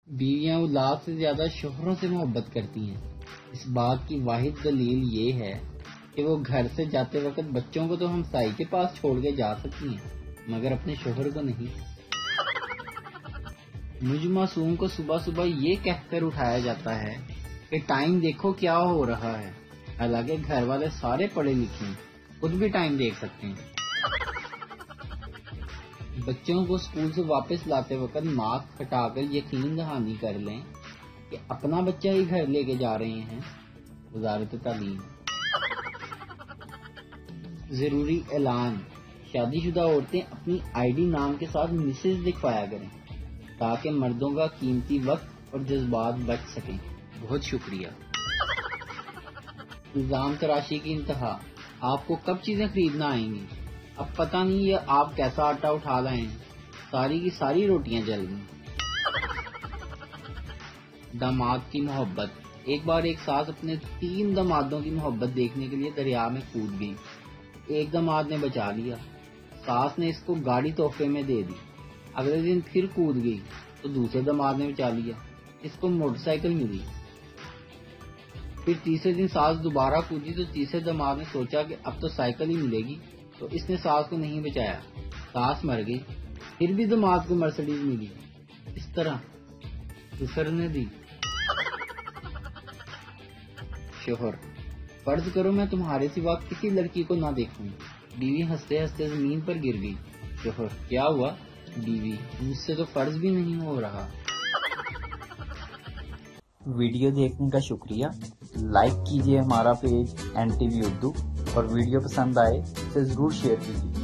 بیویاں اولاد سے زیادہ شوہروں سے محبت کرتی ہیں۔ اس بات کی واحد دلیل یہ ہے کہ وہ گھر سے جاتے وقت بچوں کو تو ہمسائی کے پاس چھوڑ کے جا سکتی ہیں مگر اپنے شوہر کو نہیں۔ مجھ معصوم کو صبح صبح یہ کہہ کر اٹھایا جاتا ہے کہ ٹائم دیکھو کیا ہو رہا ہے، حالانکہ گھر والے سارے پڑھے لکھے ہیں، خود بھی ٹائم دیکھ سکتے ہیں۔ بچوں کو اسکول سے واپس لاتے وقت ماسک ہٹا کر یقین دہانی کر لیں کہ اپنا بچہ ہی گھر لے کے جا رہے ہیں۔ وزارت تعلیم۔ ضروری اعلان: شادی شدہ عورتیں اپنی آئی ڈی نام کے ساتھ مسز لکھوایا کریں تاکہ مردوں کا قیمتی وقت اور جذبات بچ سکیں۔ بہت شکریہ۔ الزام تراشی کی انتہا: آپ کو کب چیزیں خریدنا آئیں گی؟ اب پتہ نہیں یہ آپ کیسا آٹا اٹھا لائے ہیں، ساری کی ساری روٹیاں جل گئیں۔ داماد کی محبت: ایک بار ایک ساس اپنے 3 دامادوں کی محبت دیکھنے کے لیے دریا میں کود گئی۔ ایک داماد نے بچا لیا، ساس نے اس کو گاڑی تحفے میں دے دی۔ اگلے دن پھر کود گئی تو دوسرے داماد نے بچا لیا، اس کو موٹر سائیکل ملی۔ پھر تیسرے دن ساس دوبارہ کودی تو تیسرے داماد نے سوچا کہ اب تو سائیکل ہی ملے گی، تو اس نے ساس کو نہیں بچایا، ساس مر گئی۔ پھر بھی داماد کو مرسڈیز ملی، اس طرح سسر نے دی۔ شوہر: فرض کرو میں تمہارے سوا کسی لڑکی کو نہ دیکھوں۔ بیوی ہنستے ہنستے زمین پر گر گئی۔ شوہر: کیا ہوا؟ بیوی: مجھ سے تو فرض بھی نہیں ہو رہا۔ ویڈیو دیکھنے کا شکریہ۔ لائک کیجیے ہمارا پیج NTV اردو، اور ویڈیو پسند آئے اسے ضرور شیئر کیجیے۔